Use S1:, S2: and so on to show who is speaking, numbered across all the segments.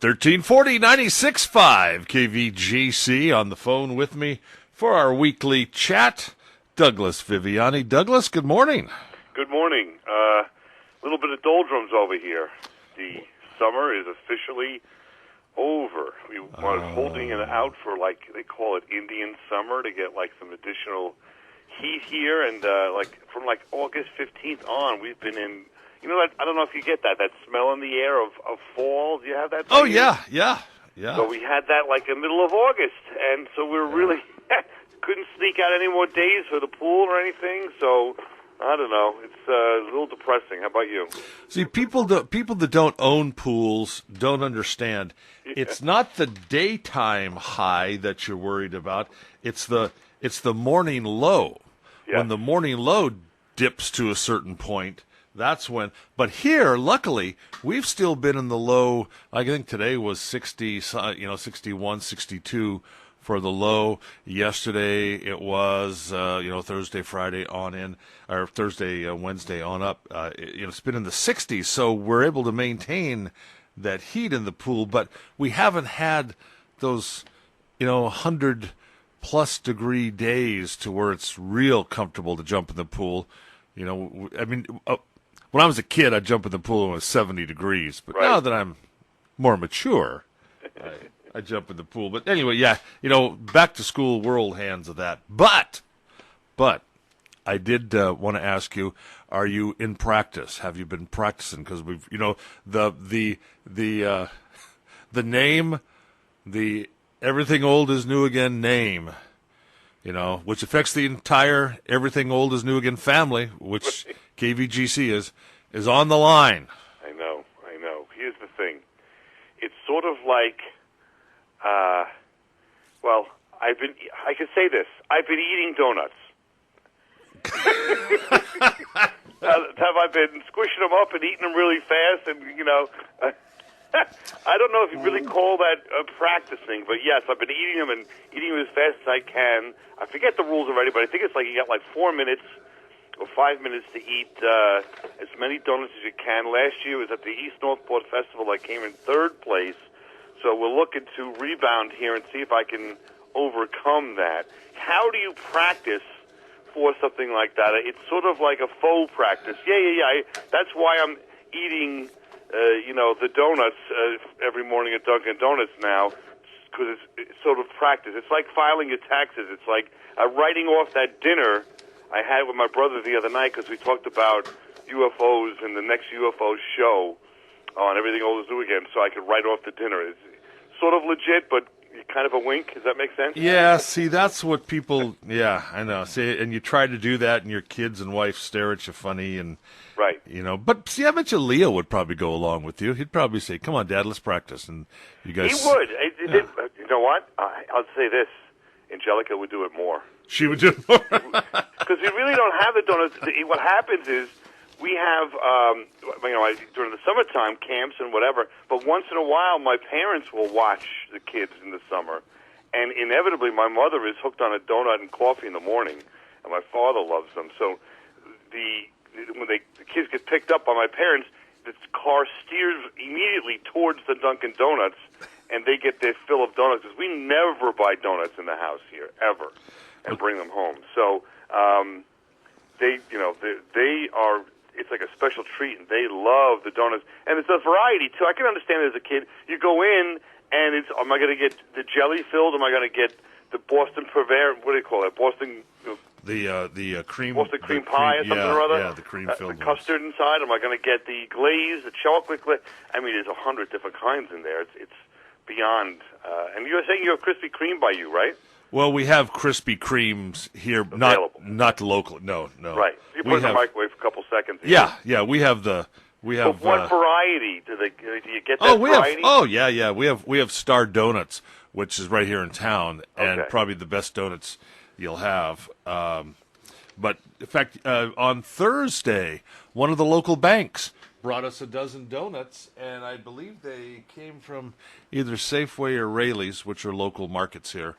S1: 1340 96.5 KVGC on the phone with me for our weekly chat. Douglas Viviani. Douglas, good morning.
S2: Good morning. A little bit of doldrums over here. The summer is officially over. We were holding it out for, like, they call it Indian summer, to get, like, some additional heat here. And, from, August 15th on, we've been in, I don't know if you get that smell in the air of fall. Do you have that?
S1: Oh, yeah.
S2: So we had that, in the middle of August. And so we really couldn't sneak out any more days for the pool or anything. So I don't know. It's a little depressing. How about you?
S1: See, people that don't own pools don't understand. Yeah. It's not the daytime high that you're worried about. It's the morning low. Yeah. When the morning low dips to a certain point, that's when. But here, luckily, we've still been in the low. I think today was 60, 61, 62. For the low. Yesterday it was, Thursday, Friday on in, or Thursday, Wednesday on up. It's been in the 60s, so we're able to maintain that heat in the pool, but we haven't had those, 100-plus degree days to where it's real comfortable to jump in the pool. When I was a kid, I'd jump in the pool when it was 70 degrees, but Now that I'm more mature, I jump in the pool. But anyway, back to school, we're old hands of that. But I did want to ask you, are you in practice? Have you been practicing? Because we've, the name, the Everything Old is New Again name, which affects the entire Everything Old is New Again family, which KVGC is on the line.
S2: I know. Here's the thing. It's sort of like, I can say this. I've been eating donuts. Have I been squishing them up and eating them really fast? And, I don't know if you really call that practicing, but yes, I've been eating them and eating them as fast as I can. I forget the rules already, but I think it's you got 4 minutes or 5 minutes to eat as many donuts as you can. Last year was at the East Northport Festival. I came in third place. So we're looking to rebound here and see if I can overcome that. How do you practice for something like that? It's sort of like a faux practice. That's why I'm eating, the donuts every morning at Dunkin' Donuts now, because it's sort of practice. It's like filing your taxes. It's like writing off that dinner I had with my brother the other night, because we talked about UFOs and the next UFO show on Everything Old is New Again, so I could write off the dinner. It's sort of legit, but kind of a wink. Does that make sense?
S1: Yeah, see, that's what people, I know. See, and you try to do that, and your kids and wife stare at you funny, and,
S2: right.
S1: But see, I bet you Leo would probably go along with you. He'd probably say, come on, Dad, let's practice, and you guys...
S2: He would. You know what? I'll say this. Angelica would do it more.
S1: She would do it more?
S2: Because we really don't have the donuts. What happens is, we have, during the summertime, camps and whatever, but once in a while, my parents will watch the kids in the summer, and inevitably, my mother is hooked on a donut and coffee in the morning, and my father loves them. So when the kids get picked up by my parents, the car steers immediately towards the Dunkin' Donuts, and they get their fill of donuts, because we never buy donuts in the house here, ever, and bring them home. So they are... It's like a special treat, and they love the donuts. And it's a variety, too. I can understand it as a kid. You go in, and it's, am I going to get the jelly filled? Am I going to get the Boston Purveyor? What do you call it? Boston...
S1: The cream...
S2: Boston cream pie or something or other?
S1: Yeah, the cream-filled
S2: the custard inside. Am I going to get the glaze, the chocolate glaze? I mean, there's 100 different kinds in there. It's beyond... and you're saying you have Krispy Kreme by you, right?
S1: Well, we have Krispy Kremes here, not local. No.
S2: Right. You put it in the microwave for a couple seconds.
S1: Yeah. We have. But
S2: what variety do you get? That variety?
S1: We have Star Donuts, which is right here in town, and probably the best donuts you'll have. But in fact, on Thursday, one of the local banks brought us a dozen donuts, and I believe they came from either Safeway or Raley's, which are local markets here.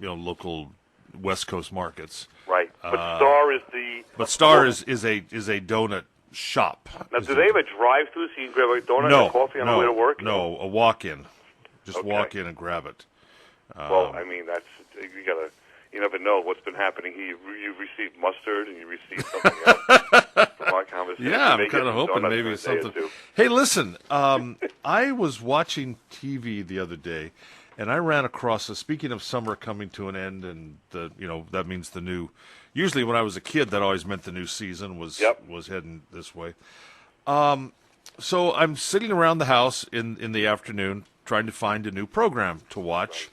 S1: Local West Coast markets.
S2: Right, but Star is the.
S1: But Star is a donut shop.
S2: Now, do they have a drive-through so you can grab a donut and a coffee on the way to work?
S1: No, a walk-in. Just walk in and grab it.
S2: Well, I mean, you never know what's been happening here. You've received mustard and you received something else from our conversation.
S1: Yeah, I'm kind of hoping maybe it's something. Hey, listen, I was watching TV the other day, and I ran across, speaking of summer coming to an end, and that means the new. Usually, when I was a kid, that always meant the new season was heading this way. So I'm sitting around the house in the afternoon trying to find a new program to watch,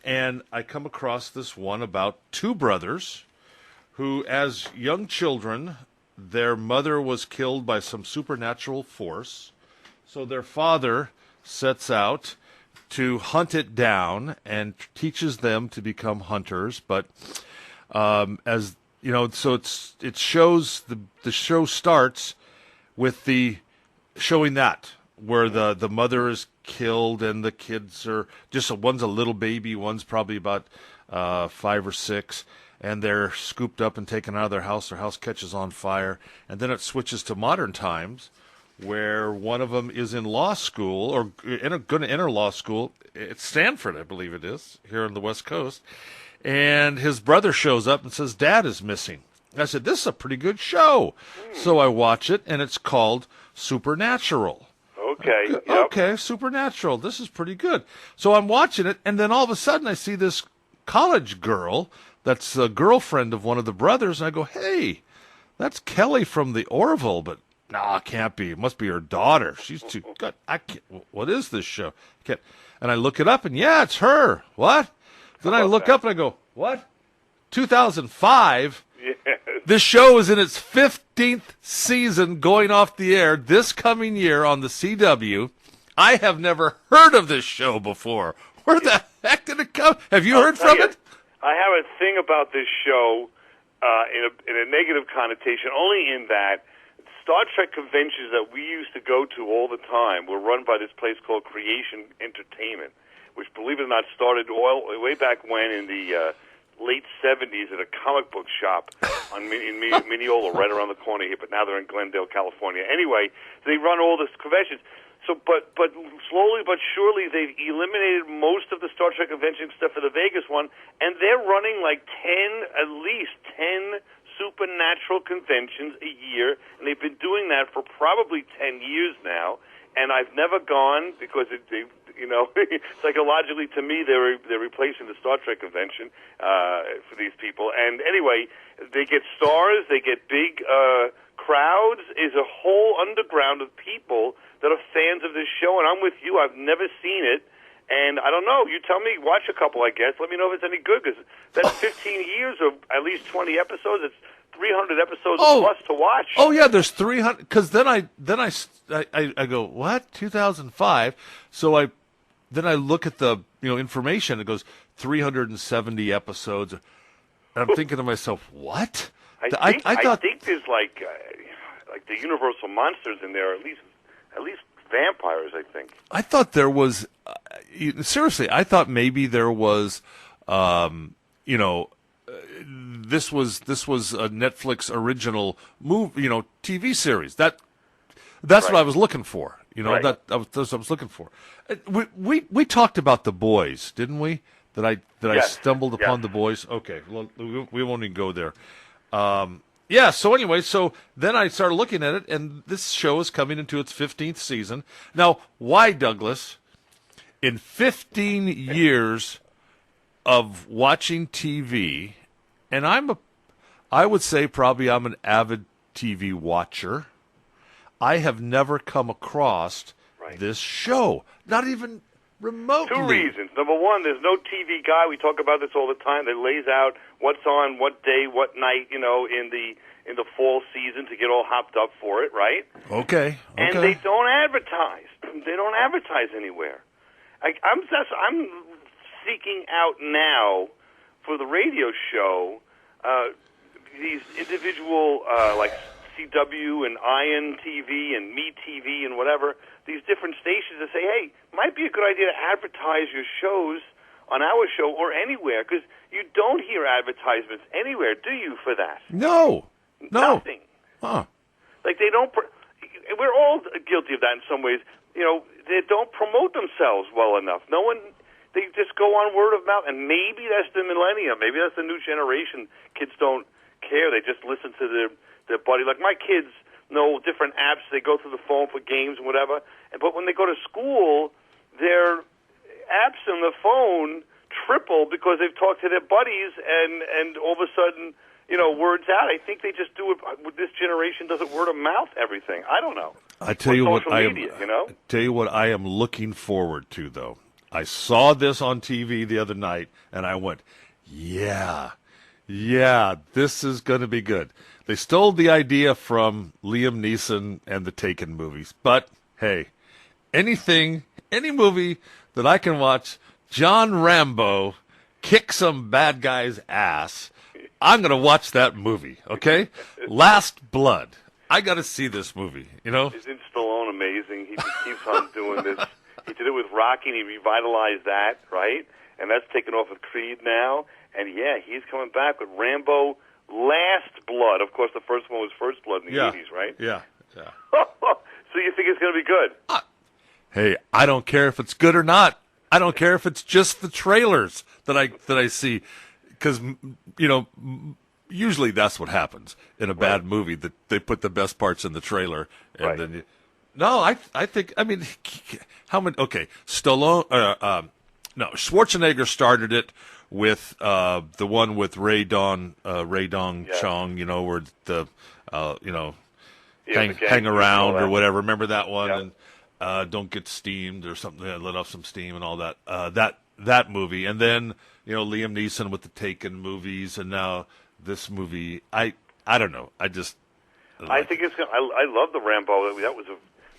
S1: and I come across this one about two brothers who, as young children, their mother was killed by some supernatural force, so their father sets out to hunt it down and teaches them to become hunters, but as you know, so it shows the show starts with the showing that where the mother is killed and the kids are just one's a little baby, one's probably about 5 or 6, and they're scooped up and taken out of their house. Their house catches on fire, and then it switches to modern times, where one of them is in law school or going to enter law school at Stanford, I believe it is, here on the West Coast. And his brother shows up and says, Dad is missing. I said, this is a pretty good show. So I watch it, and it's called Supernatural.
S2: Okay. Yep.
S1: Okay, Supernatural. This is pretty good. So I'm watching it, and then all of a sudden I see this college girl that's a girlfriend of one of the brothers, and I go, hey, that's Kelly from the Orville, but no, it can't be. It must be her daughter. She's too good. I can't. What is this show? I can't. And I look it up, and yeah, it's her. What? Then I look up and I go, what? 2005?
S2: Yes.
S1: This show is in its 15th season going off the air this coming year on the CW. I have never heard of this show before. Where the heck did it come? Have you heard from it?
S2: I have a thing about this show in a negative connotation, only in that Star Trek conventions that we used to go to all the time were run by this place called Creation Entertainment, which, believe it or not, started way back when in the late 70s at a comic book shop in Mineola, right around the corner here, but now they're in Glendale, California. Anyway, they run all these conventions. So, but slowly but surely, they've eliminated most of the Star Trek convention except for the Vegas one, and they're running like at least 10 supernatural conventions a year, and they've been doing that for probably 10 years now. And I've never gone because psychologically to me they're replacing the Star Trek convention for these people. And anyway, they get stars, they get big crowds. Is a whole underground of people that are fans of this show. And I'm with you. I've never seen it. And I don't know. You tell me. Watch a couple, I guess. Let me know if it's any good, because that's 15 years of at least 20 episodes. It's 300 episodes plus to watch.
S1: Oh yeah, there's 300. Because then I go, what? 2005. So I look at the information. It goes 370 episodes. And I'm thinking to myself, what?
S2: I think there's like the Universal monsters in there, at least vampires. I think.
S1: I thought there was. Seriously, I thought maybe there was. This was a Netflix original TV series. That's what I was looking for.
S2: Right.
S1: That's what I was looking for. We talked about The Boys, didn't we? I stumbled upon The Boys. Okay, well, we won't even go there. So anyway, so then I started looking at it, and this show is coming into its 15th season. Now, why, Douglas? In 15 years of watching TV, and I would say probably I'm an avid TV watcher, I have never come across this show. Not even remotely.
S2: 2 reasons. Number one, there's no TV guy. We talk about this all the time that lays out what's on, what day, what night, in the fall season to get all hopped up for it, right?
S1: Okay.
S2: And they don't advertise. They don't advertise anywhere. I'm seeking out now for the radio show these individual like CW and Ion TV and Me TV and whatever, these different stations that say, hey, might be a good idea to advertise your shows on our show or anywhere, because you don't hear advertisements anywhere, do you, for that?
S1: No.
S2: Nothing.
S1: Huh.
S2: Like they don't. We're all guilty of that in some ways. They don't promote themselves well enough. No one. They just go on word of mouth, and maybe that's the millennium. Maybe that's the new generation. Kids don't care. They just listen to their buddy. Like my kids know different apps. They go through the phone for games and whatever. But when they go to school, their apps on the phone triple because they've talked to their buddies, and all of a sudden, word's out. I think they just do it. This generation does it word of mouth. Everything. I don't know.
S1: I tell you what, tell you what I am looking forward to, though. I saw this on TV the other night, and I went, yeah, this is going to be good. They stole the idea from Liam Neeson and the Taken movies. But, hey, any movie that I can watch John Rambo kick some bad guy's ass, I'm going to watch that movie, okay? Last Blood. I got to see this movie,
S2: Isn't Stallone amazing? He just keeps on doing this. He did it with Rocky, and he revitalized that, right? And that's taken off with Creed now. And, yeah, he's coming back with Rambo Last Blood. Of course, the first one was First Blood in the 80s, right?
S1: Yeah.
S2: So you think it's going to be good?
S1: Hey, I don't care if it's good or not. I don't care if it's just the trailers that I see. Because, usually that's what happens in a bad movie, that they put the best parts in the trailer. And then I think, how many, okay, Stallone, Schwarzenegger started it with the one with Ray Dong Chong, where the, hang around or whatever. Remember that one? Yeah. And don't get steamed or something, let off some steam and all that. That movie. And then, Liam Neeson with the Taken movies, and now this movie. I don't know. I
S2: think it's gonna, I love the Rambo. Maybe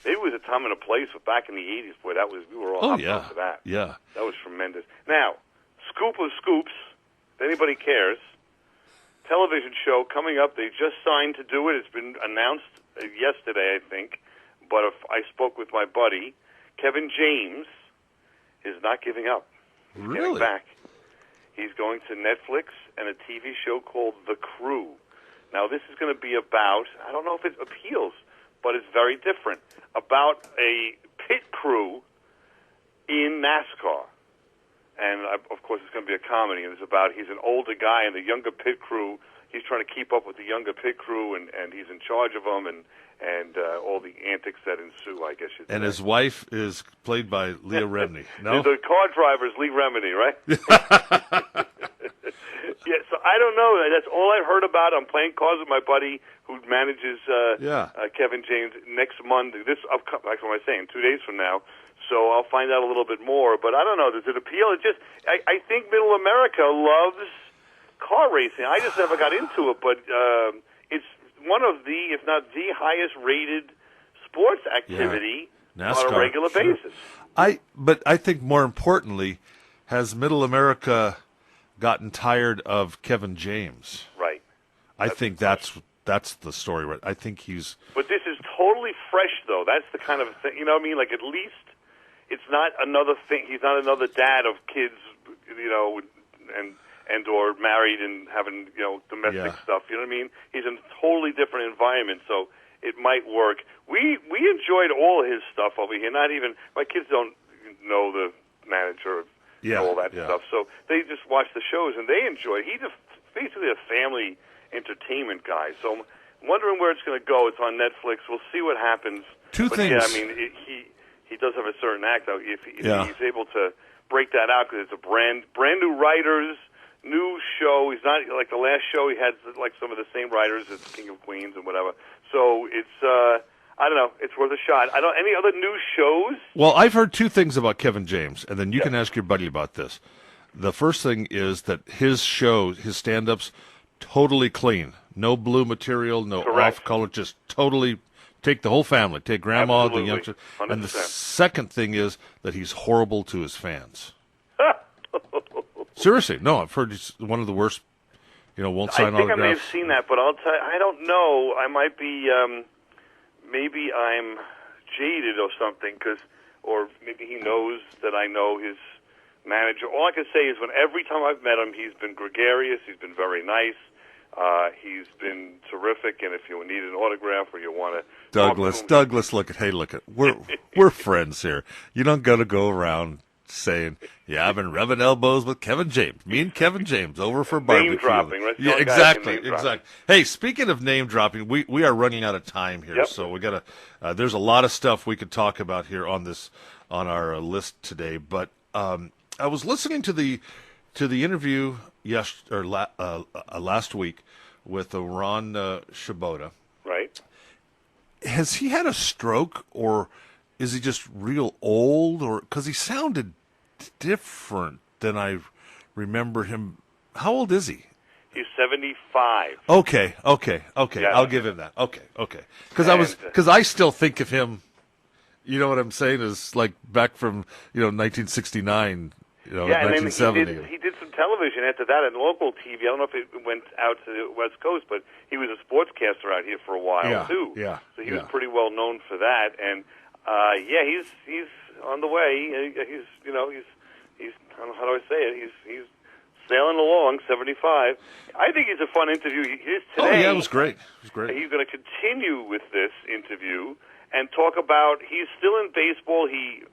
S2: it was a time and a place, but back in the 80s, boy, we were all up for that.
S1: Yeah.
S2: That was tremendous. Now, scoop of scoops, if anybody cares, television show coming up. They just signed to do it. It's been announced yesterday, I think. But if I spoke with my buddy, Kevin James is not giving up. He's getting back. He's going to Netflix and a TV show called The Crew. Now, this is going to be about, I don't know if it appeals, but it's very different, about a pit crew in NASCAR. And, of course, it's going to be a comedy. And he's an older guy, and the younger pit crew, he's trying to keep up with the younger pit crew, and he's in charge of them, and all the antics that ensue, I guess you'd say.
S1: And his wife is played by Leah Remini. No?
S2: The car driver is Lee Remini, right? Yeah, so I don't know. That's all I've heard about. I'm playing cards with my buddy who manages Kevin James next Monday. That's what I'm saying, 2 days from now. So I'll find out a little bit more. But I don't know. Does it appeal? I think Middle America loves car racing. I just never got into it, but it's one of the, if not the highest rated sports activity on a regular basis.
S1: But I think more importantly, has Middle America gotten tired of Kevin James?
S2: Right.
S1: I think that's the story. Right. I think he's.
S2: But this is totally fresh, though. That's the kind of thing. You know what I mean? Like, at least it's not another thing. He's not another dad of kids, and or married and having domestic stuff. You know what I mean? He's in a totally different environment, so it might work. We enjoyed all his stuff over here. Not even my kids don't know the manager. All that stuff. So they just watch the shows and they enjoy it. He's basically a family entertainment guy. So I'm wondering where it's going to go. It's on Netflix. We'll see what happens.
S1: Two things.
S2: Yeah, I mean, he does have a certain act. Though, if he's able to break that out, because it's a brand new writers, new show. He's not like the last show. He had like some of the same writers as King of Queens and whatever. So it's. I don't know. It's worth a shot. Any other new shows?
S1: Well, I've heard two things about Kevin James, and then you can ask your buddy about this. The first thing is that his shows, his stand-ups, totally clean. No blue material, no off color, just totally take the whole family, take grandma, the youngsters. 100%. And the second thing is that he's horrible to his fans. Seriously, no, I've heard he's one of the worst. Won't sign autographs.
S2: I may have seen that, but I'll tell you, I don't know. I might be. Maybe I'm jaded or something, or maybe he knows that I know his manager. All I can say is every time I've met him, he's been gregarious, he's been very nice. He's been terrific, and if you need an autograph or you want to
S1: Douglas, look at we're friends here. You don't got to go around saying, "Yeah, I've been rubbing elbows with Kevin James." Me and Kevin James over for barbecue.
S2: Name dropping, right?
S1: Yeah, exactly. Hey, speaking of name dropping, we are running out of time here, so we got to. There's a lot of stuff we could talk about here on our list today, but I was listening to the interview last week with Ron Shibota.
S2: Right.
S1: Has he had a stroke, or is he just real old? Or because he sounded different than I remember him. How old is he?
S2: He's 75.
S1: Okay.
S2: Yeah.
S1: I'll give him that. Okay. Because I still think of him. You know what I'm saying? Is like back from 1969. 1970.
S2: And then he did some television after that and local TV. I don't know if it went out to the West Coast, but he was a sportscaster out here for a while too.
S1: Yeah.
S2: So he was pretty well known for that. And he's on the way. He's I don't know, how do I say it? He's sailing along, 75. I think it's a fun interview. Today.
S1: Oh yeah, it was great. He's
S2: going to continue with this interview and talk about, he's still in baseball. He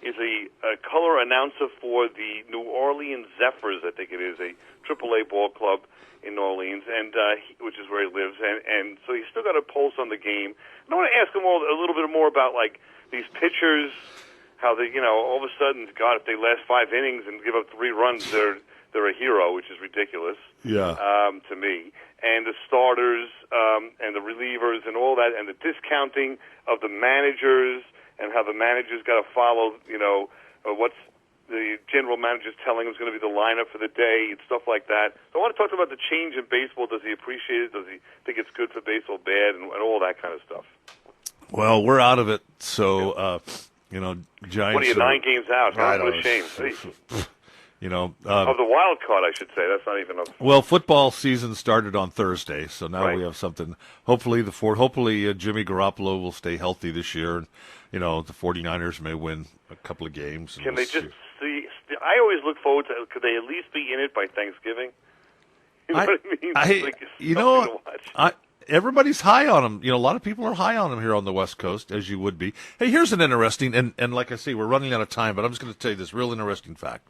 S2: is a color announcer for the New Orleans Zephyrs, I think it is, a AAA ball club in New Orleans, and which is where he lives. And so he's still got a pulse on the game. And I want to ask him a little bit more about, like, these pitchers, how they, all of a sudden, God, if they last 5 innings and give up 3 runs, they're a hero, which is ridiculous to me. And the starters and the relievers and all that, and the discounting of the managers and how the managers got to follow, what's the general manager's telling him is going to be the lineup for the day and stuff like that. So I want to talk about the change in baseball. Does he appreciate it? Does he think it's good for baseball, bad, and all that kind of stuff?
S1: Well, we're out of it, so Giants.
S2: What are you, 9 games out? What a shame. Of the wild card, I should say. That's not even a...
S1: Well, football season started on Thursday, so now we have something. Hopefully, Jimmy Garoppolo will stay healthy this year, and the 49ers may win a couple of games.
S2: Can they just see? I always look forward to. Could they at least be in it by Thanksgiving? You know what I mean?
S1: Everybody's high on him. A lot of people are high on him here on the West Coast, as you would be. Hey, here's an interesting, and like I say, we're running out of time, but I'm just going to tell you this real interesting fact.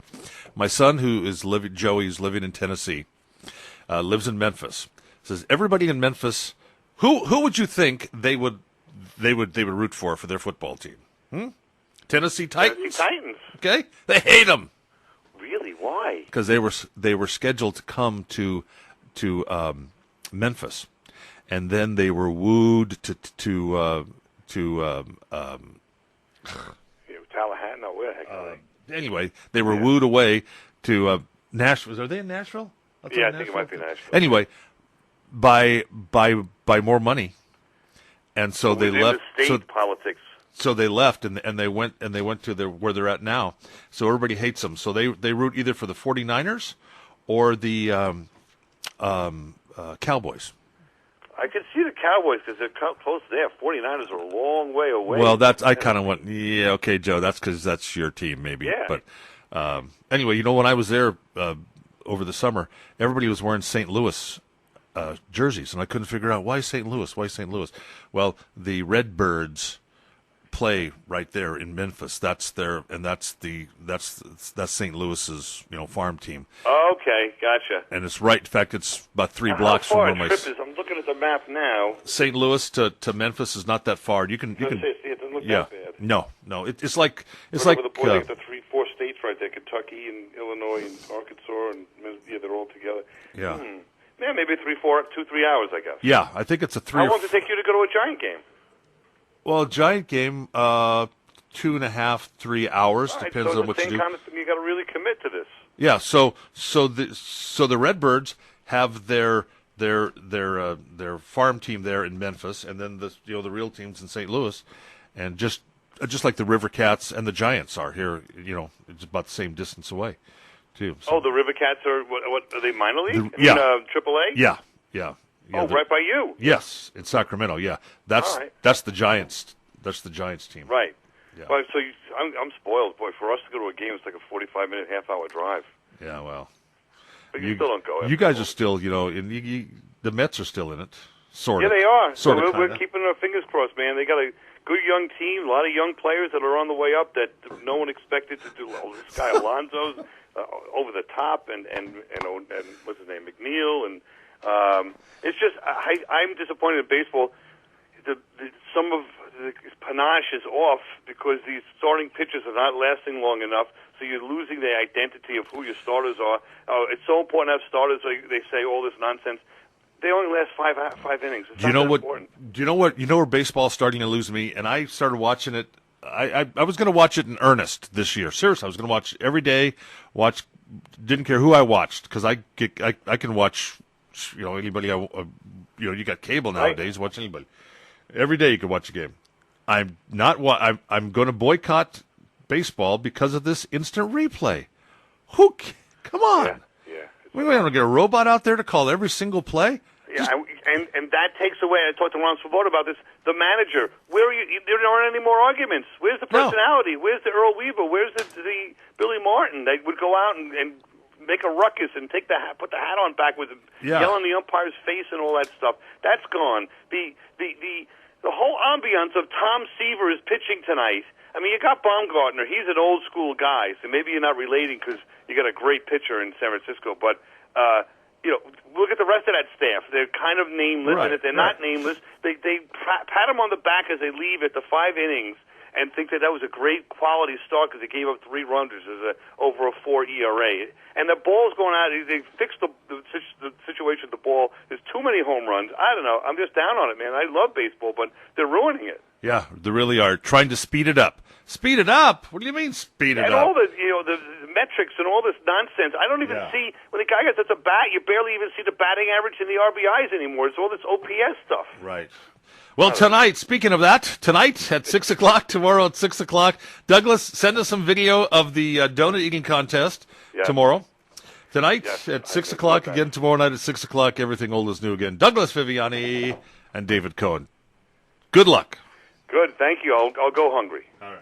S1: My son, Joey's living in Tennessee, lives in Memphis. Says everybody in Memphis, who would you think they would root for their football team? Tennessee Titans.
S2: Tennessee Titans.
S1: Okay, they hate them.
S2: Really? Why?
S1: Because they were scheduled to come to Memphis. And then they were wooed to
S2: Tallahassee. No, where the heck are they?
S1: Anyway, they were wooed away to Nashville. Are they in Nashville?
S2: I think it might be Nashville.
S1: Anyway, by more money, and so they left.
S2: State politics.
S1: So they left, and they went to where they're at now. So everybody hates them. So they root either for the 49ers or the Cowboys.
S2: I could see the Cowboys because they're close there. 49ers are a long way away.
S1: Well, I kind of went, yeah, okay, Joe, that's because that's your team, maybe.
S2: Yeah.
S1: But anyway, when I was there over the summer, everybody was wearing St. Louis jerseys, and I couldn't figure out why St. Louis. Why St. Louis? Well, the Redbirds play right there in Memphis. That's St. Louis's farm team.
S2: Okay, gotcha.
S1: And it's right. In fact, it's about 3 blocks from where my
S2: trip is. I'm looking at the map now.
S1: St. Louis to Memphis is not that far. You can.
S2: It doesn't look that bad.
S1: No. It's like
S2: the 3-4 states right there: Kentucky and Illinois and Arkansas, and they're all together.
S1: Yeah.
S2: Yeah, maybe 2-3 hours, I guess.
S1: Yeah, I think it's a 3.
S2: How long does it take you to go to a Giant game?
S1: Well, Giant game, 2.5, 3 hours, depends on what you do.
S2: Kind of thing, you got to really commit to this.
S1: Yeah, so the Redbirds have their farm team there in Memphis, and then the real teams in St. Louis, and just like the River Cats and the Giants are here, it's about the same distance away, too. So.
S2: Oh, the River Cats are what are they, minor league? AAA?
S1: Yeah.
S2: Oh, right by you.
S1: Yes, in Sacramento. Yeah, that's the Giants. That's the Giants team.
S2: Right.
S1: Yeah.
S2: Well, so I'm spoiled, boy. For us to go to a game, it's like a 45-minute, half-hour drive.
S1: Yeah. Well,
S2: But you still don't go.
S1: You guys are still, the Mets are still in it, sort of.
S2: Yeah, they are.
S1: Sort
S2: so
S1: of.
S2: we're keeping our fingers crossed, man. They got a good young team, a lot of young players that are on the way up that no one expected to do. Well, this guy Alonso's over the top, and what's his name, McNeil, and it's just I'm disappointed in baseball. Some of the panache is off because these starting pitchers are not lasting long enough, so you're losing the identity of who your starters are. It's so important to have starters. They say all this nonsense. They only last five innings. It's
S1: do you know what?
S2: important.
S1: Do you know what? You know where baseball's starting to lose me, and I started watching it. I was going to watch it in earnest this year. Seriously, I was going to watch every day. Didn't care who I watched because I can watch. Anybody. You got cable nowadays.
S2: Right.
S1: Watch anybody. Every day you can watch a game. I'm going to boycott baseball because of this instant replay. Come on.
S2: Yeah.
S1: We don't get a robot out there to call every single play.
S2: Yeah, and that takes away. I talked to Ron Svoboda about this. The manager. Where are you? There aren't any more arguments. Where's the personality? No. Where's the Earl Weaver? Where's the Billy Martin? They would go out and make a ruckus and put the hat on backwards and yell in the umpire's face and all that stuff. That's gone. The whole ambiance of Tom Seaver is pitching tonight. I mean, you got Baumgartner. He's an old school guy, so maybe you're not relating because you got a great pitcher in San Francisco. But look at the rest of that staff. They're kind of nameless, and if they're not nameless, they pat them on the back as they leave at the 5 innings and think that was a great quality start because they gave up 3 runs over a 4 ERA. And the ball's going out. They fixed the situation with the ball. There's too many home runs. I don't know. I'm just down on it, man. I love baseball, but they're ruining it. Yeah,
S1: they really are trying to speed it up. Speed it up? What do you mean speed it up?
S2: And all the metrics and all this nonsense. I don't even see when the guy gets at the bat. You barely even see the batting average and the RBIs anymore. It's all this OPS stuff.
S1: Right. Well, tonight, speaking of that, tonight at 6 o'clock, tomorrow at 6 o'clock, Douglas, send us some video of the donut eating contest tomorrow. Tonight at 6 o'clock, again tomorrow night at 6 o'clock, Everything Old is New Again. Douglas Viviani and David Cohen. Good luck.
S2: Good, thank you. I'll go hungry.
S1: All right.